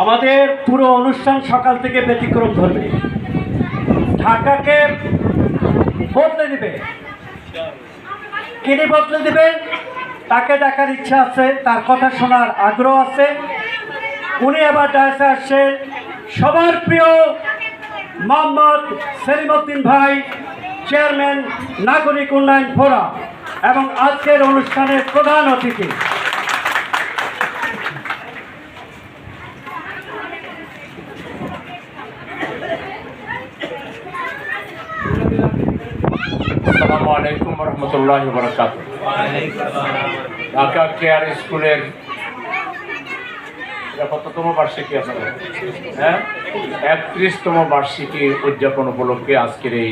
আমাদের পুরো অনুষ্ঠান সকাল থেকে ব্যতিক্রম ধরবে, ঢাকাকে বদলে দিবে। কিনি বদলে দিবেন তাকে দেখার ইচ্ছা আছে, তার কথা শোনার আগ্রহ আছে। উনি আবার ডায়াসে আসছেন সবার প্রিয় মোহাম্মদ সেলিমউদ্দিন ভাই, চেয়ারম্যান নাগরিক উন্নয়ন ফোরাম এবং আজকের অনুষ্ঠানের প্রধান অতিথি। আসসালামু আলাইকুম রহমতুল্লাহি ওয়া বারাকাতুহু। ঢাকা কেয়ার স্কুলের কততম বার্ষিকী আপনাদের? 31তম বার্ষিকী উদযাপন উপলক্ষে আজকের এই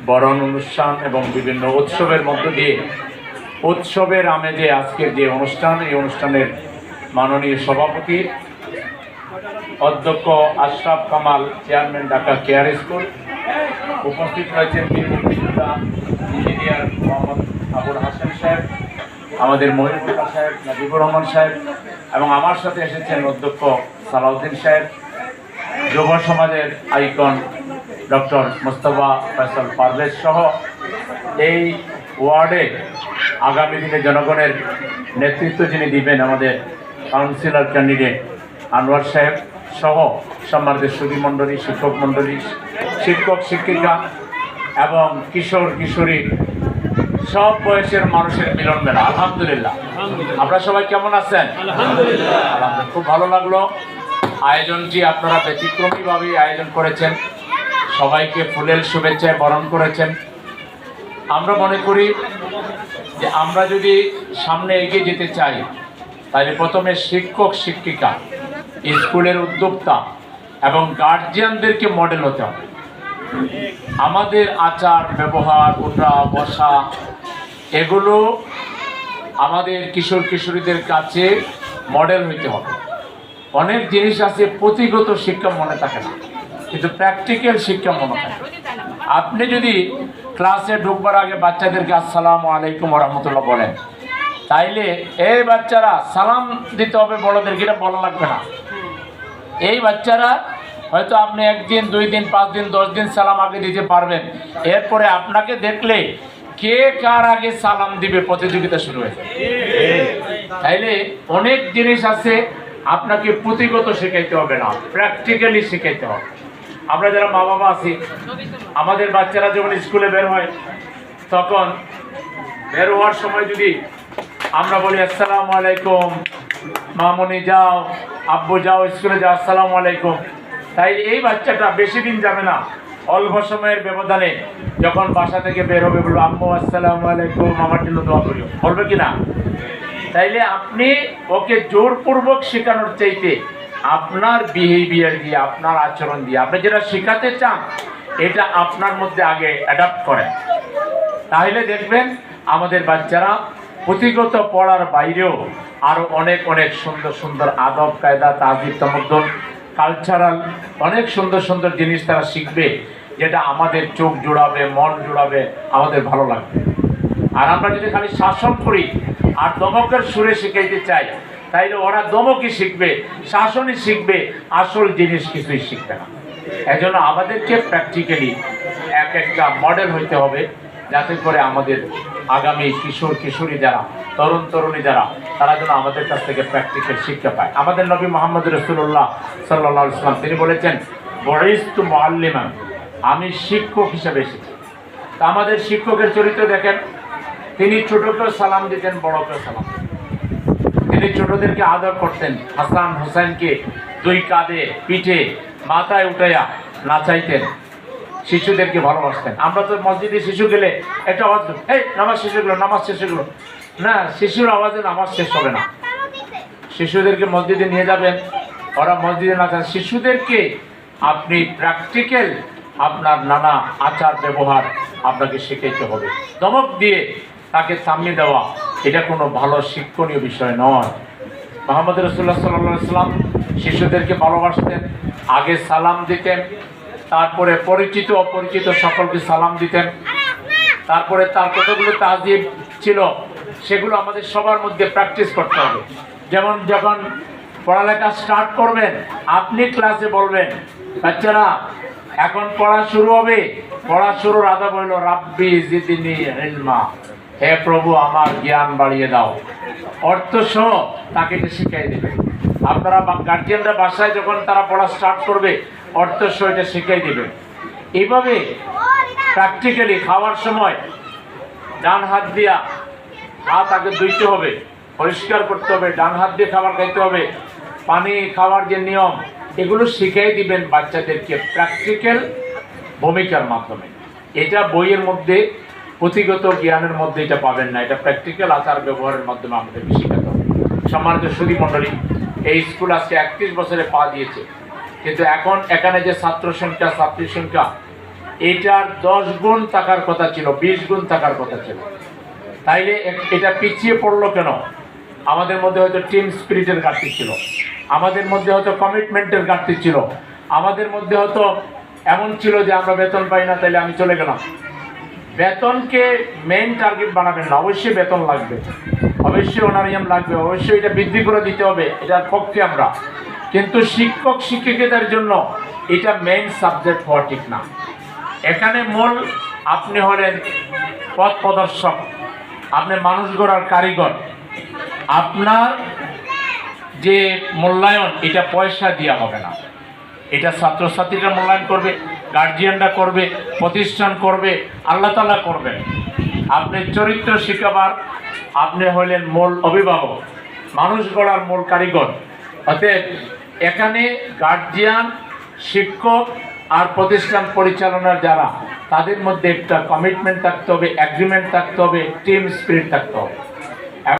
বরণ অনুষ্ঠান এবং বিভিন্ন উৎসবের মধ্য দিয়ে উৎসবের আমেজে আজকের যে অনুষ্ঠান, এই অনুষ্ঠানের মাননীয় সভাপতি অধ্যক্ষ Ashraf Kamal, chairman Dhaka care school, উপস্থিত রয়েছেন বীর মুক্তিযোদ্ধা ইঞ্জিনিয়ার মোহাম্মদ আবুল হাসান সাহেব, আমাদের মহিবুল্লাহ সাহেব, নাজিবুর রহমান সাহেব এবং আমার সাথে এসেছেন অধ্যক্ষ সালাউদ্দিন সাহেব, যুব সমাজের আইকন ডক্টর মোস্তফা ফয়সাল পারভেজ সহ এই ওয়ার্ডে আগামী দিনে জনগণের নেতৃত্ব যিনি দিবেন আমাদের কাউন্সিলর ক্যান্ডিডেট আনোয়ার সাহেব সহ সম্মানিত সুধী মণ্ডলী, শিক্ষক মণ্ডলী, শিক্ষক শিক্ষিকা এবং কিশোর কিশোরী, সব বয়সের মানুষের মিলন মেলা। আলহামদুলিল্লাহ, আপনারা সবাই কেমন আছেন? আলহামদুলিল্লাহ, খুব ভালো লাগলো। আয়োজনটি আপনারা ব্যতিক্রমীভাবে আয়োজন করেছেন, সবাইকে ফুলেল শুভেচ্ছায় বরণ করেছেন। আমরা মনে করি যে আমরা যদি সামনে এগিয়ে যেতে চাই তাহলে প্রথমে শিক্ষক শিক্ষিকা, স্কুলের উদ্যোক্তা এবং গার্জিয়ানদেরকে মডেল হতে হবে। আমাদের আচার ব্যবহার, ওঠা বসা, এগুলো আমাদের কিশোর কিশোরীদের কাছে মডেল হইতে হবে। অনেক জিনিস আছে পুঁথিগত শিক্ষা মনে থাকে না, কিন্তু প্র্যাকটিক্যাল শিক্ষা মনে থাকে। আপনি যদি ক্লাসে ঢুকবার আগে বাচ্চাদেরকে আসসালামু আলাইকুম ওয়া রাহমাতুল্লাহ বলেন, তাইলে এই বাচ্চারা সালাম দিতে হবে, বড়দেরকে এটা বলা লাগবে না। এই বাচ্চারা হয়তো আপনি 1 দিন 2 দিন 5 দিন 10 দিন সালাম আগে দিতে পারবেন, এরপরে আপনাকে দেখলে কে কার আগে সালাম দিবে প্রতিযোগিতা শুরু হয়ে যাবে। তাইলে অনেক জিনিস আছে আপনাকে পুঁথিগত শেখাইতে হবে না, প্র্যাকটিক্যালি শেখাইতে হবে। আমরা যারা মা বাবা আছি, আমাদের বাচ্চারা যখন স্কুলে বের হয়, তখন বের হওয়ার সময় যদি আমরা বলি আসসালামু আলাইকুম, মামুনি যাও, আব্বু যাও, স্কুলে যাও, আসসালামু আলাইকুম, তাই এই বাচ্চাটা বেশি দিন যাবে না, অল্প সময়ের ব্যবধানে যখন বাসা থেকে বের হবে বলবো আম্মু আসসালামু আলাইকুম, আমার জন্য দোয়া করিও, বলবে কিনা? তাইলে আপনি ওকে জোরপূর্বক শেখানোর চাইতে আপনার বিহেভিয়ার দিয়ে, আপনার আচরণ দিয়ে আপনি যেটা শেখাতে চান এটা আপনার মধ্যে আগে অ্যাডাপ্ট করেন, তাহলে দেখবেন আমাদের বাচ্চারা পুঁথিগত পড়ার বাইরেও আরও অনেক অনেক সুন্দর সুন্দর আদব কায়দা, তাজিব তামাদ্দুন, কালচারাল অনেক সুন্দর সুন্দর জিনিস তারা শিখবে, যেটা আমাদের চোখ জোড়াবে, মন জোড়াবে, আমাদের ভালো লাগবে। আর আমরা যদি খালি শাসন করি আর দমকের সুরে শিখাইতে চাই, তাইলে ওরা দমকই শিখবে, শাসনই শিখবে, আসল জিনিস কিছুই শিখবে না। এজন্য আমাদেরকে প্র্যাকটিক্যালি এক একটা মডেল হইতে হবে, যাতে করে আমাদের আগামী কিশোর কিশোরী যারা, তরুণ তরুণী যারা, তারা যেন আমাদের কাছ থেকে প্র্যাকটিক্যাল শিক্ষা পায়। আমাদের নবী মুহাম্মদ রাসূলুল্লাহ সাল্লাল্লাহু আলাইহি ওয়াসাল্লাম তিনি বলেছেন বুইস্তু মুআল্লিমান, আমি শিক্ষক হিসেবে এসেছি। তা আমাদের শিক্ষকের চরিত্র দেখেন, তিনি ছোটকেও সালাম দিতেন, বড়কেও সালাম দিতেন। তিনি ছোটদেরকে আদর করতেন, হাসান হোসেনকে 2 কাঁধে পিঠে মাথায় উঠাইয়া নাচাইতেন, শিশুদেরকে ভালোবাসতেন। আমরা তো মসজিদে শিশু গেলে একটা আওয়াজ, এই নামাজ শেষ হলো, নামাজ শেষ হলো না, শিশুর আওয়াজে নামাজ শেষ হবে না। শিশুদেরকে মসজিদে নিয়ে যাবেন, ওরা মসজিদে নাচান। শিশুদেরকে আপনি প্র্যাকটিক্যাল আপনার নানা আচার ব্যবহার আপনাকে শেখাইতে হবে। ধমক দিয়ে তাকে থামিয়ে দেওয়া এটা কোনো ভালো শিক্ষণীয় বিষয় নয়। মুহাম্মদ রাসূলুল্লাহ সাল্লাল্লাহু আলাইহি ওয়াসাল্লাম শিশুদেরকে ভালোবাসতেন, আগে সালাম দিতেন, তারপরে পরিচিত অপরিচিত সকলকে সালাম দিতেন, তারপরে তার কতগুলো তাজিব ছিল সেগুলো আমাদের সবার মধ্যে প্র্যাকটিস করতে হবে। যেমন যখন পড়ালেখা স্টার্ট করবেন, আপনি ক্লাসে বলবেন বাচ্চারা এখন পড়া শুরু হবে, পড়া শুরুর আদব হইল রাব্বি জিদনি ইলমা, হে প্রভু আমার জ্ঞান বাড়িয়ে দাও, অর্থ সহ তাকে এটা শিখিয়ে দেবে। আপনারা গার্জিয়ানরা বাসায় যখন তারা পড়া স্টার্ট করবে অর্থ সহ এটা শিখিয়ে দেবে। এইভাবে প্র্যাকটিক্যালি খাওয়ার সময় ডান হাত দিয়া হাত আগে ধুইতে হবে, পরিষ্কার করতে হবে, ডান হাত দিয়ে খাবার খাইতে হবে, পানি খাওয়ার যে নিয়ম এগুলো শিখিয়ে দিবেন বাচ্চাদেরকে প্র্যাকটিক্যাল ভূমিকার মাধ্যমে। এটা বইয়ের মধ্যে পুঁথিগত জ্ঞানের মধ্যে এটা পাবেন না, এটা প্র্যাকটিক্যাল আচার ব্যবহারের মাধ্যমে আমাদেরকে শেখাতে হবে। সম্মানিত সুধী মণ্ডলী, এই স্কুল আজকে 31 বছরে পা দিয়েছে, কিন্তু এখন এখানে যে ছাত্র সংখ্যা ছাত্রী সংখ্যা এটার 10 গুণ থাকার কথা ছিল, 20 গুণ থাকার কথা ছিল। তাইলে এটা পিছিয়ে পড়লো কেন? আমাদের মধ্যে হয়তো টিম স্পিরিটের ঘাটতি ছিল, আমাদের মধ্যে হয়তো কমিটমেন্টের ঘাটতি ছিল, আমাদের মধ্যে হয়তো এমন ছিল যে আমরা বেতন পাই না তাইলে আমি চলে গেলাম। বেতনকে মেইন টার্গেট বানাবেন না, অবশ্যই বেতন লাগবে, অবশ্যই অনারিয়াম লাগবে, অবশ্যই এটা বৃদ্ধি করে দিতে হবে, এটার পক্ষে আমরা। কিন্তু শিক্ষক শিক্ষিকাদের জন্য এটা মেইন সাবজেক্ট হওয়া ঠিক না। এখানে মূল আপনি হলেন পথ প্রদর্শক, আপনি মানুষ গড়ার কারিগর। আপনার যে মূল্যায়ন এটা পয়সা দেওয়া হবে না, এটা ছাত্রছাত্রীরা মূল্যায়ন করবে, গার্জিয়ানরা করবে, প্রতিষ্ঠান করবে, আল্লাহ তাআলা করবেন। আপনি চরিত্র শিখাবার, আপনি হলেন মূল অভিভাবক, মানুষ গড়ার মূল কারিগর। অতএব এখানে গার্জিয়ান, শিক্ষক আর প্রতিষ্ঠান পরিচালনার যারা, তাদের মধ্যে একটা কমিটমেন্ট থাকতে হবে, অ্যাগ্রিমেন্ট থাকতে হবে, টিম স্পিরিট থাকতে হবে।